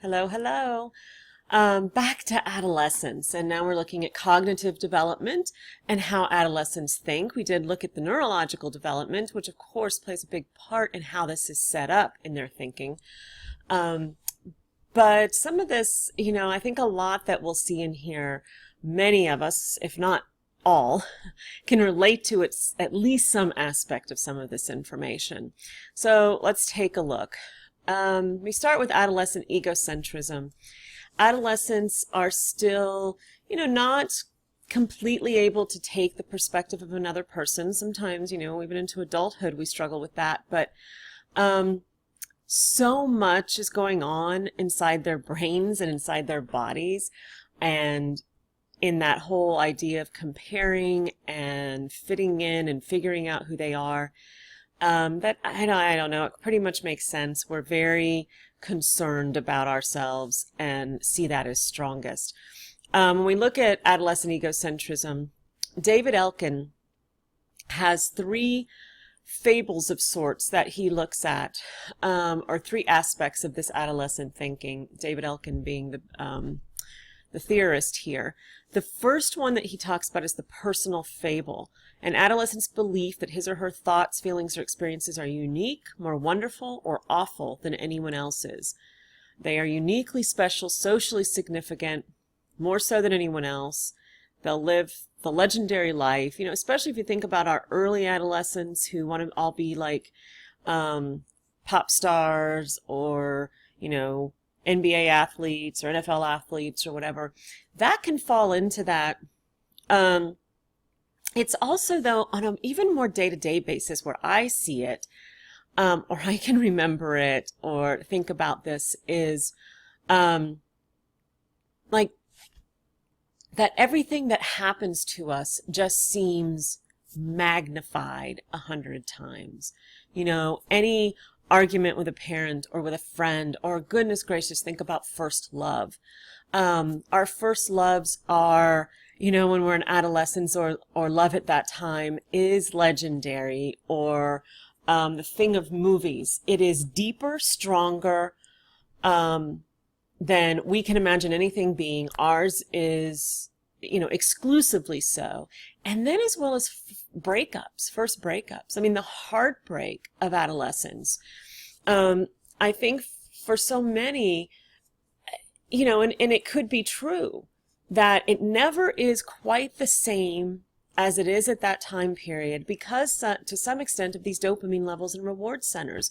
Hello, hello. Back to adolescence, and now we're looking at cognitive development and how adolescents think. We did look at the neurological development, which of course plays a big part in how this is set up in their thinking. Um, but some of this, I think a lot that we'll see in here, many of us, if not all, can relate to at least some aspect of some of this information. So let's take a look. We start with adolescent egocentrism. Adolescents are still, not completely able to take the perspective of another person. Sometimes, even into adulthood, we struggle with that. But so much is going on inside their brains and inside their bodies. And in that whole idea of comparing and fitting in and figuring out who they are, that I don't know, it pretty much makes sense. We're very concerned about ourselves and see that as strongest. When we look at adolescent egocentrism, David Elkin has three fables of sorts that he looks at, or three aspects of this adolescent thinking, David Elkin being the theorist here. The first one that he talks about is the personal fable, an adolescent's belief that his or her thoughts, feelings, or experiences are unique, more wonderful, or awful than anyone else's. They are uniquely special, socially significant, more so than anyone else. They'll live the legendary life, especially if you think about our early adolescents who want to all be like pop stars or, NBA athletes or NFL athletes or whatever. That can fall into that. It's also, though, on an even more day-to-day basis where I see it, or I can remember it or think about this, is like that everything that happens to us just seems magnified 100 times. Any argument with a parent or with a friend, or goodness gracious, think about first love. Our first loves are, when we're in adolescence, or love at that time is legendary, or the thing of movies. It is deeper, stronger than we can imagine anything being. Ours is, exclusively so. And then as well as first breakups. I mean, the heartbreak of adolescence. I think for so many, and it could be true that it never is quite the same as it is at that time period because to some extent of these dopamine levels and reward centers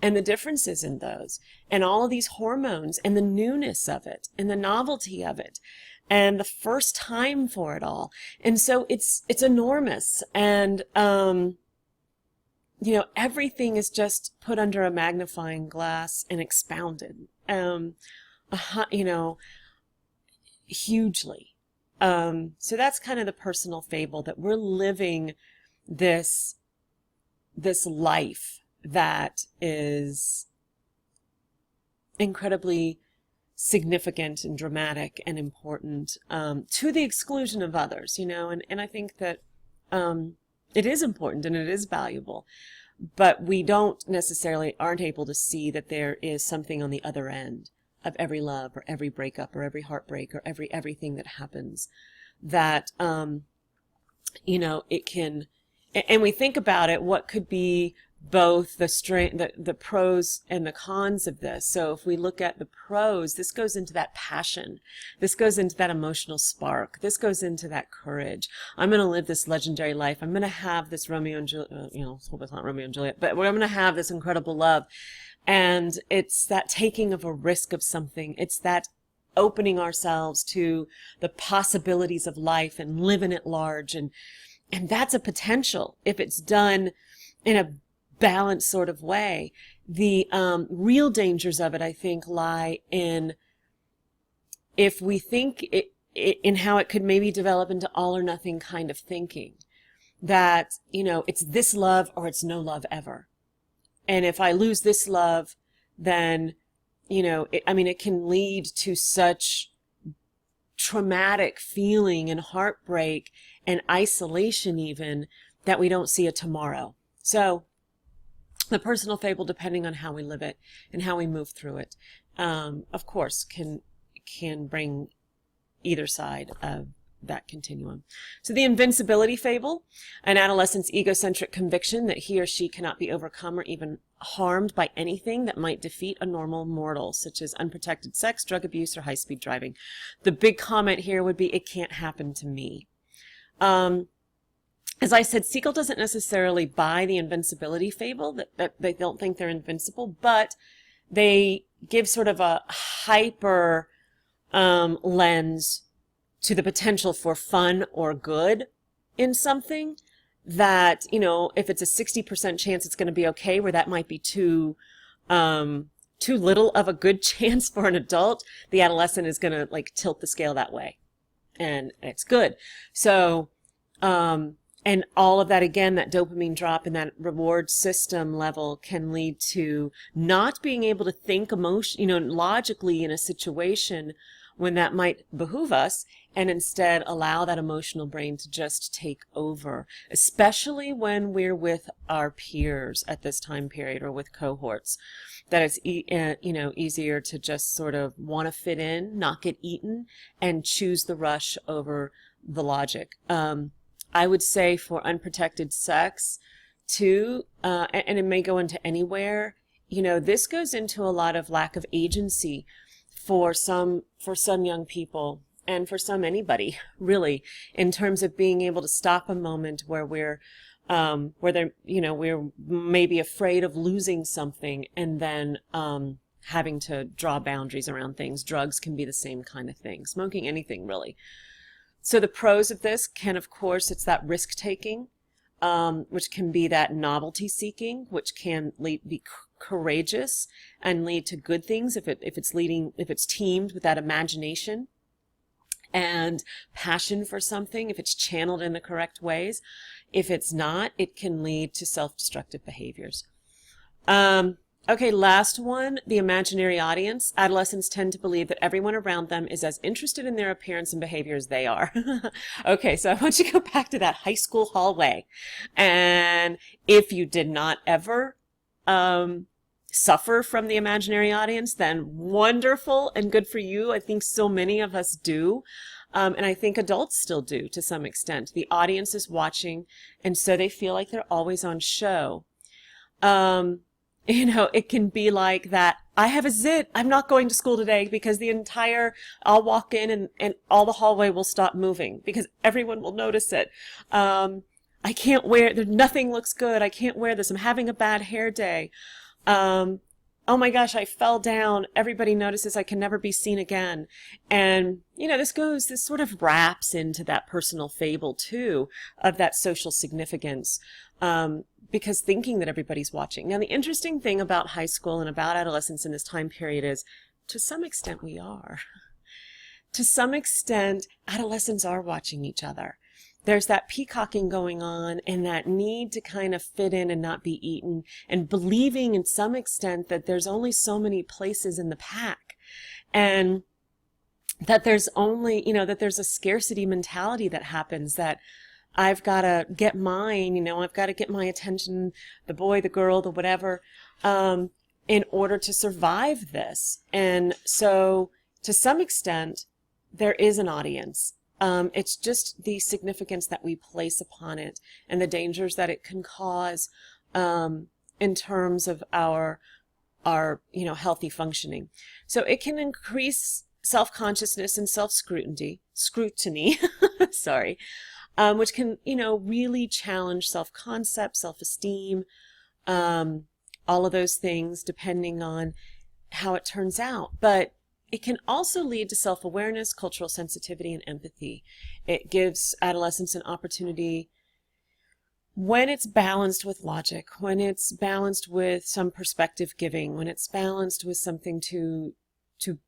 and the differences in those and all of these hormones and the newness of it and the novelty of it and the first time for it all. And so it's enormous. And, everything is just put under a magnifying glass and expounded, hugely. So that's kind of the personal fable, that we're living this life that is incredibly significant and dramatic and important, to the exclusion of others, and I think that it is important and it is valuable, but we aren't able to see that there is something on the other end of every love or every breakup or every heartbreak or everything that happens, that it can, and we think about it, what could be both the pros and the cons of this. So if we look at the pros, this goes into that passion, this goes into that emotional spark, this goes into that courage. I'm going to live this legendary life. I'm going to have this Romeo and Juliet, hope it's not Romeo and Juliet, but I'm going to have this incredible love. And it's that taking of a risk of something. It's that opening ourselves to the possibilities of life and living at large. And that's a potential if it's done in a balanced sort of way. The real dangers of it, I think, lie in if we think in how it could maybe develop into all or nothing kind of thinking, that, it's this love or it's no love ever. And if I lose this love, then, it can lead to such traumatic feeling and heartbreak and isolation even, that we don't see a tomorrow. So the personal fable, depending on how we live it and how we move through it. of course, can bring either side of that continuum. So the invincibility fable, an adolescent's egocentric conviction that he or she cannot be overcome or even harmed by anything that might defeat a normal mortal, such as unprotected sex, drug abuse, or high-speed driving. The big comment here would be, it can't happen to me. As I said, Siegel doesn't necessarily buy the invincibility fable, that they don't think they're invincible, but they give sort of a hyper lens to the potential for fun or good in something that, if it's a 60% chance it's going to be okay, where that might be too little of a good chance for an adult, the adolescent is going to like tilt the scale that way. And it's good. So, and all of that, again, that dopamine drop and that reward system level can lead to not being able to think logically in a situation when that might behoove us, and instead allow that emotional brain to just take over, especially when we're with our peers at this time period or with cohorts, that it's easier to just sort of want to fit in, not get eaten, and choose the rush over the logic. I would say for unprotected sex too, and it may go into anywhere, this goes into a lot of lack of agency for some young people, and for some anybody really, in terms of being able to stop a moment where we're maybe afraid of losing something, and then having to draw boundaries around things. Drugs can be the same kind of thing. Smoking, anything really. So the pros of this can, of course, it's that risk taking, which can be that novelty seeking, which can be courageous and lead to good things if it's teamed with that imagination and passion for something, if it's channeled in the correct ways. If it's not, it can lead to self-destructive behaviors. Okay, last one, the imaginary audience. Adolescents tend to believe that everyone around them is as interested in their appearance and behavior as they are. Okay, so I want you to go back to that high school hallway. And if you did not ever suffer from the imaginary audience, then wonderful and good for you. I think so many of us do. And I think adults still do to some extent. The audience is watching, and so they feel like they're always on show. It can be like that. I have a zit. I'm not going to school today because I'll walk in and all the hallway will stop moving because everyone will notice it. I can't nothing looks good. I can't wear this. I'm having a bad hair day. Oh my gosh, I fell down. Everybody notices. I can never be seen again. And, this sort of wraps into that personal fable too, of that social significance. Because thinking that everybody's watching. Now, the interesting thing about high school and about adolescence in this time period is, to some extent, we are. To some extent, adolescents are watching each other. There's that peacocking going on and that need to kind of fit in and not be eaten, and believing in some extent that there's only so many places in the pack, and that there's only, that there's a scarcity mentality that happens, that I've got to get mine, I've got to get my attention, the boy, the girl, the whatever, in order to survive this. And so to some extent, there is an audience. It's just the significance that we place upon it and the dangers that it can cause, in terms of our healthy functioning. So it can increase self-consciousness and scrutiny, sorry, which can, really challenge self-concept, self-esteem, all of those things depending on how it turns out. But it can also lead to self-awareness, cultural sensitivity, and empathy. It gives adolescents an opportunity, when it's balanced with logic, when it's balanced with some perspective giving, when it's balanced with something to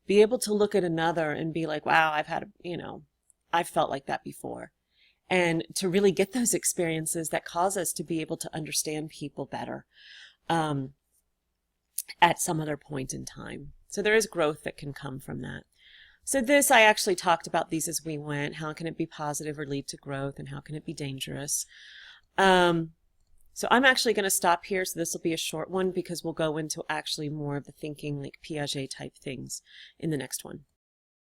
be able to look at another and be like, wow, I've felt like that before. And to really get those experiences that cause us to be able to understand people better at some other point in time. So there is growth that can come from that. So I actually talked about these as we went. How can it be positive or lead to growth, and how can it be dangerous? So I'm actually going to stop here. So this will be a short one because we'll go into actually more of the thinking, like Piaget type things in the next one.